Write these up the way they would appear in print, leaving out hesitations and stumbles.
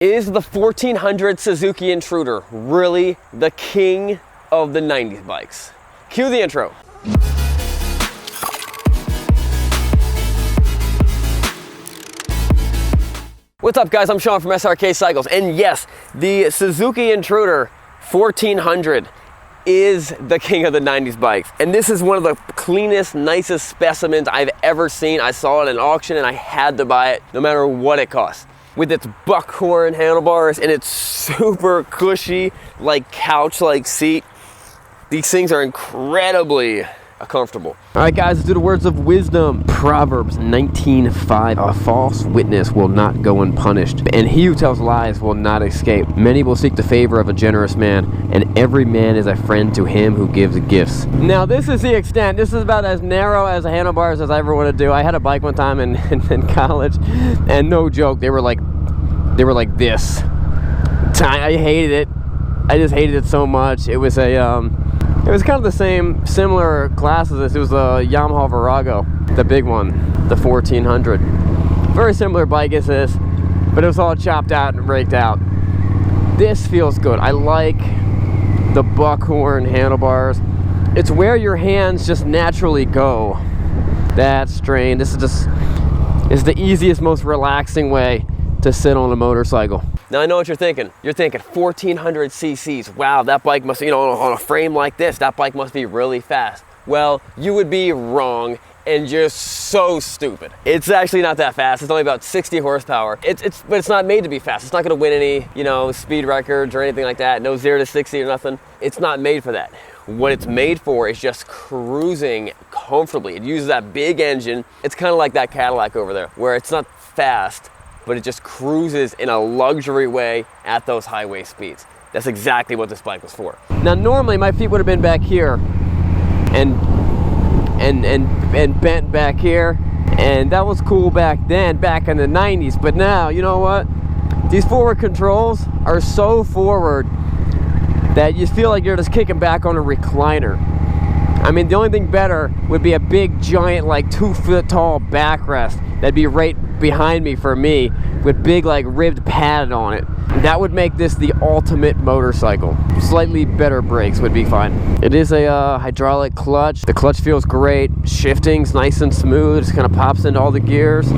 Is the 1400 Suzuki Intruder really the king of the 90s bikes? Cue the intro. What's up guys, I'm Sean from Srkcycles, and yes, the Suzuki Intruder 1400 is the king of the 90s bikes. And this is one of the cleanest, nicest specimens I've ever seen. I saw it at an auction and I had to buy it no matter what it costs. With its buckhorn handlebars and its super cushy, like couch-like seat. These things are incredibly comfortable. All right guys, let's do the words of wisdom. Proverbs 19:5, a false witness will not go unpunished, and he who tells lies will not escape. Many will seek the favor of a generous man, and every man is a friend to him who gives gifts. Now this is the extent. This is about as narrow as a handlebars as I ever want to do. I had a bike one time in college, and no joke, they were like this. I hated it. I just hated it so much. It was it was kind of the similar class as this. It was a Yamaha Virago, the big one, the 1400. Very similar bike as this, but it was all chopped out and raked out. This feels good. I like the buckhorn handlebars. It's where your hands just naturally go. That strain. This is the easiest, most relaxing way to sit on a motorcycle. Now I know what you're thinking. You're thinking 1400 cc's. Wow, that bike must, on a frame like this, that bike must be really fast. Well, you would be wrong and just so stupid. It's actually not that fast. It's only about 60 horsepower. But it's not made to be fast. It's not gonna win any, speed records or anything like that. No 0 to 60 or nothing. It's not made for that. What it's made for is just cruising comfortably. It uses that big engine. It's kind of like that Cadillac over there, where it's not fast, but it just cruises in a luxury way at those highway speeds. That's exactly what this bike was for. Now normally my feet would have been back here and bent back here, and that was cool back then, back in the 90s, but now, you know what? These forward controls are so forward that you feel like you're just kicking back on a recliner. I mean, the only thing better would be a big giant, like 2 foot tall backrest that'd be right behind me for me, with big like ribbed pad on it. That would make this the ultimate motorcycle. Slightly better brakes would be fine. It is a hydraulic clutch. The clutch feels great. Shifting's nice and smooth. Just kind of pops into all the gears.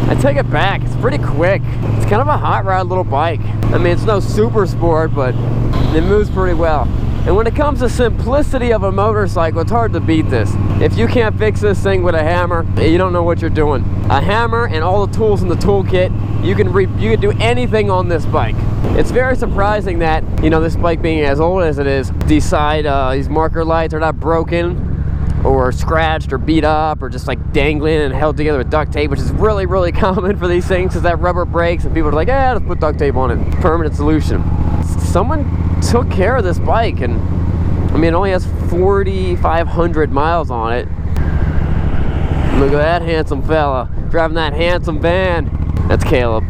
I take it back, it's pretty quick. It's kind of a hot rod little bike. I mean, it's no super sport, but it moves pretty well. And when it comes to simplicity of a motorcycle, it's hard to beat this. If you can't fix this thing with a hammer, you don't know what you're doing. A hammer and all the tools in the toolkit, you can do anything on this bike. It's very surprising that, this bike being as old as it is, these marker lights are not broken or scratched or beat up or just like dangling and held together with duct tape, which is really, really common for these things because that rubber breaks and people are like, let's put duct tape on it. Permanent solution. Someone took care of this bike, and I mean, it only has 4,500 miles on it. Look at that handsome fella driving that handsome van. That's Caleb.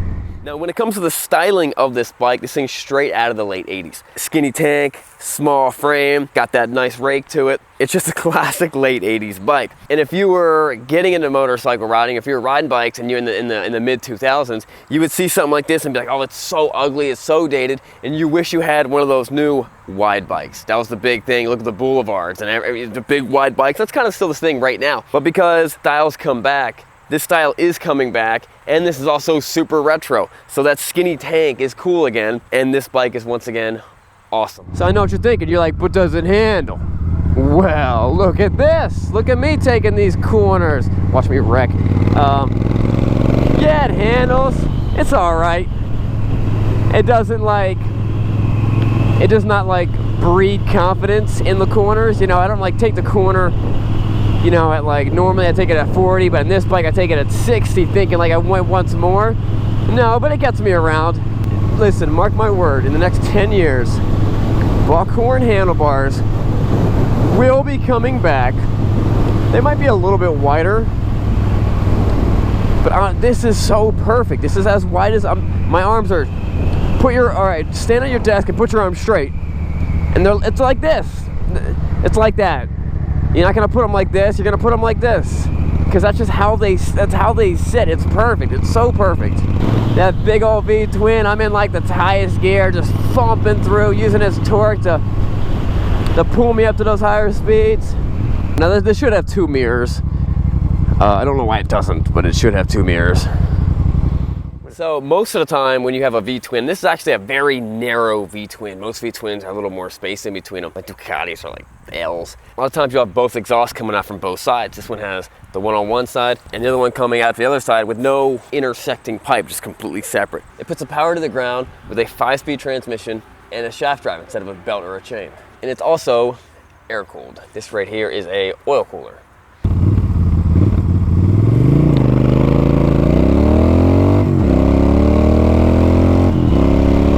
Now, when it comes to the styling of this bike, this thing's straight out of the late 80s. Skinny tank, small frame, got that nice rake to it. It's just a classic late 80s bike. And if you were getting into motorcycle riding, if you were riding bikes and you're in the mid 2000s, you would see something like this and be like, oh, it's so ugly, it's so dated, and you wish you had one of those new wide bikes. That was the big thing. Look at the boulevards and the big wide bikes. That's kind of still the thing right now. But because styles come back, this style is coming back, and this is also super retro. So that skinny tank is cool again, and this bike is once again awesome. So I know what you're thinking. You're like, but does it handle? Well, look at this. Look at me taking these corners. Watch me wreck. Yeah, it handles. It's all right. It does not like breed confidence in the corners. I don't like take the corner at like, normally I take it at 40, but in this bike I take it at 60 thinking like I went once more. No, but it gets me around. Listen, mark my word, in the next 10 years, buckhorn handlebars will be coming back. They might be a little bit wider, but this is so perfect. This is as wide as my arms are. Alright, stand at your desk and put your arms straight. And it's like this. It's like that. You're not gonna put them like this, you're gonna put them like this. because that's how they sit. It's perfect. It's so perfect. That big old V-twin, I'm in like the highest gear, just thumping through, using its torque to pull me up to those higher speeds. Now this should have 2 mirrors. I don't know why it doesn't, but it should have 2 mirrors. So most of the time when you have a V-twin, this is actually a very narrow V-twin. Most V-twins have a little more space in between them, like Ducatis or like L's. A lot of times you'll have both exhausts coming out from both sides. This one has the one on one side and the other one coming out the other side with no intersecting pipe, just completely separate. It puts the power to the ground with a 5-speed transmission and a shaft drive instead of a belt or a chain. And it's also air cooled. This right here is a oil cooler.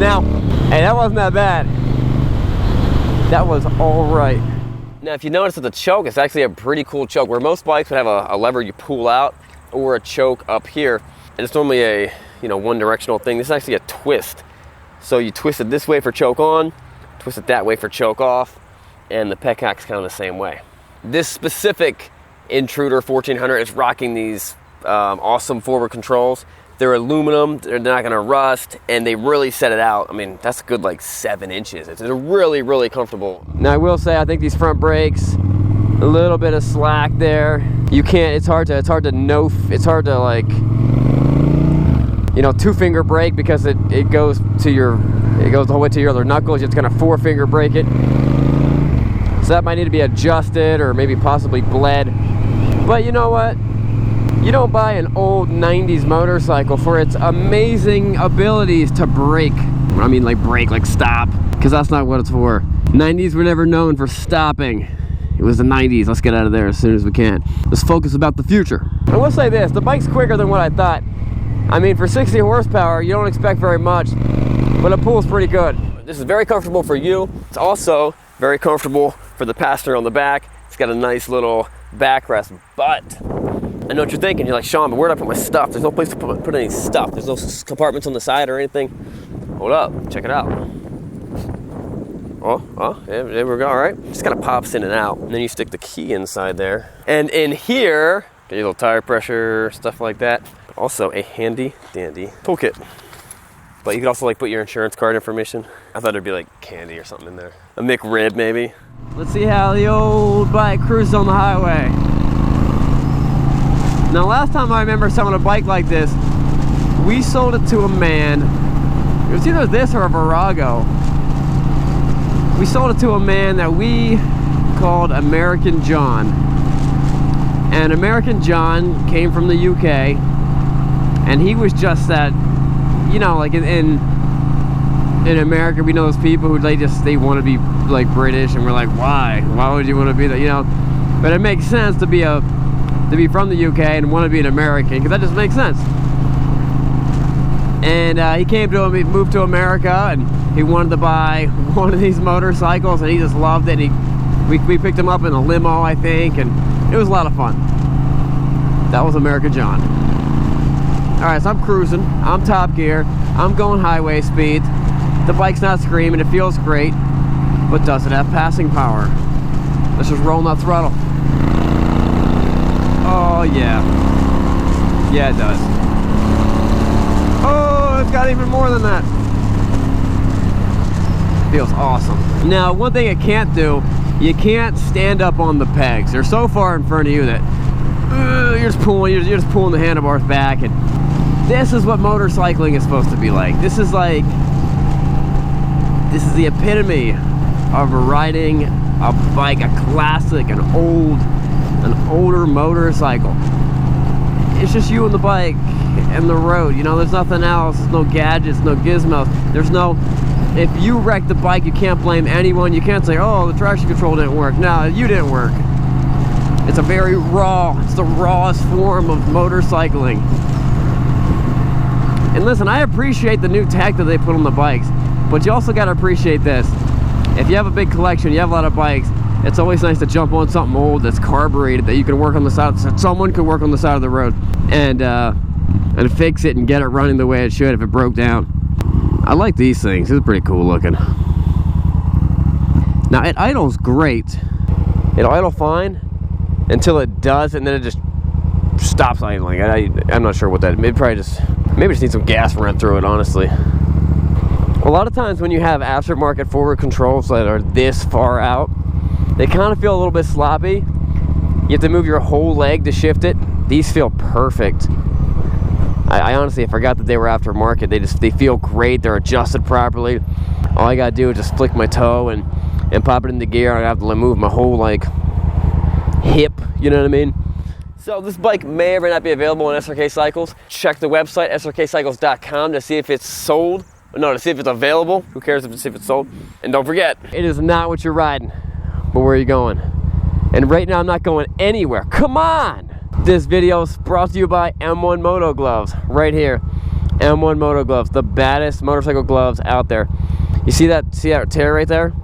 Now, hey, that wasn't that bad. That was all right. Now, if you notice that the choke is actually a pretty cool choke, where most bikes would have a lever you pull out or a choke up here, and it's normally a one directional thing. This is actually a twist. So you twist it this way for choke on, twist it that way for choke off, and the Pecac's kind of the same way. This specific Intruder 1400 is rocking these awesome forward controls. They're aluminum, they're not gonna rust, and they really set it out. I mean, that's a good like 7 inches. It's really, really comfortable. Now I will say, I think these front brakes, a little bit of slack there. You can't, it's hard to like, 2-finger brake, because it goes the whole way to your other knuckles. It's gonna 4-finger brake it. So that might need to be adjusted or maybe possibly bled. But you know what? You don't buy an old 90s motorcycle for its amazing abilities to brake. I mean like brake, like stop, because that's not what it's for. 90s were never known for stopping. It was the 90s. Let's get out of there as soon as we can. Let's focus about the future. I will say this, the bike's quicker than what I thought. I mean, for 60 horsepower, you don't expect very much, but it pulls pretty good. This is very comfortable for you. It's also very comfortable for the passenger on the back. It's got a nice little backrest, but I know what you're thinking. You're like, Sean, but where do I put my stuff? There's no place to put any stuff. There's no compartments on the side or anything. Hold up, check it out. Oh, yeah, there we go, all right. Just kind of pops in and out. And then you stick the key inside there. And in here, get your little tire pressure, stuff like that. Also a handy dandy toolkit. But you could also like put your insurance card information. I thought there'd be like candy or something in there. A McRib maybe. Let's see how the old bike cruises on the highway. Now last time I remember selling a bike like this, we sold it to a man. It was either this or a Virago. We sold it to a man that we called American John. And American John came from the UK, and he was just that, like in America, we know those people who they want to be like British, and we're like, why would you want to be that, but it makes sense to be from the UK and want to be an American, because that just makes sense. And he moved to America, and he wanted to buy one of these motorcycles, and he just loved it. We picked him up in a limo, I think, and it was a lot of fun. That was American John. Alright, so I'm cruising, I'm top gear, I'm going highway speed. The bike's not screaming, it feels great, but does it have passing power? Let's just roll that throttle. Oh yeah. Yeah, it does. Oh, it's got even more than that. Feels awesome. Now, one thing it can't do, you can't stand up on the pegs. They're so far in front of you that you're just pulling the handlebars back, and this is what motorcycling is supposed to be like. This is the epitome of riding a bike, a classic, an older motorcycle. It's just you and the bike and the road. There's nothing else. There's no gadgets, no gizmos. If you wreck the bike, you can't blame anyone. You can't say, oh, the traction control didn't work. No, you didn't work. It's a very it's the rawest form of motorcycling. And listen, I appreciate the new tech that they put on the bikes, but you also got to appreciate this. If you have a big collection, you have a lot of bikes, it's always nice to jump on something old that's carbureted, that you can work on the side, that someone could work on the side of the road and fix it and get it running the way it should if it broke down. I like these things. This is pretty cool looking. Now it idles great. It'll idle fine until it does, and then it just stops idling. I'm not sure what that, maybe just need some gas run through it, honestly. A lot of times when you have aftermarket forward controls that are this far out, they kind of feel a little bit sloppy. You have to move your whole leg to shift it. These feel perfect. I honestly forgot that they were aftermarket. They feel great. They're adjusted properly. All I gotta do is just flick my toe and pop it into gear. I have to move my whole like hip, you know what I mean? So this bike may or may not be available on SRK Cycles. Check the website, srkcycles.com, to see if it's sold. No, to see if it's available. Who cares if it's sold? And don't forget, it is not what you're riding, but where are you going? And right now I'm not going anywhere. Come on! This video is brought to you by M1 Moto Gloves, right here. M1 Moto Gloves, the baddest motorcycle gloves out there. You see that tear right there?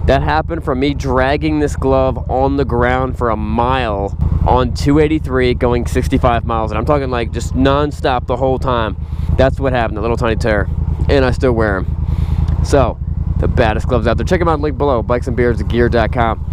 That happened from me dragging this glove on the ground for a mile on 283 going 65 miles. And I'm talking like just non-stop the whole time. That's what happened, a little tiny tear. And I still wear them. So, the baddest gloves out there. Check them out, link below, bikesandbeardsgear.com.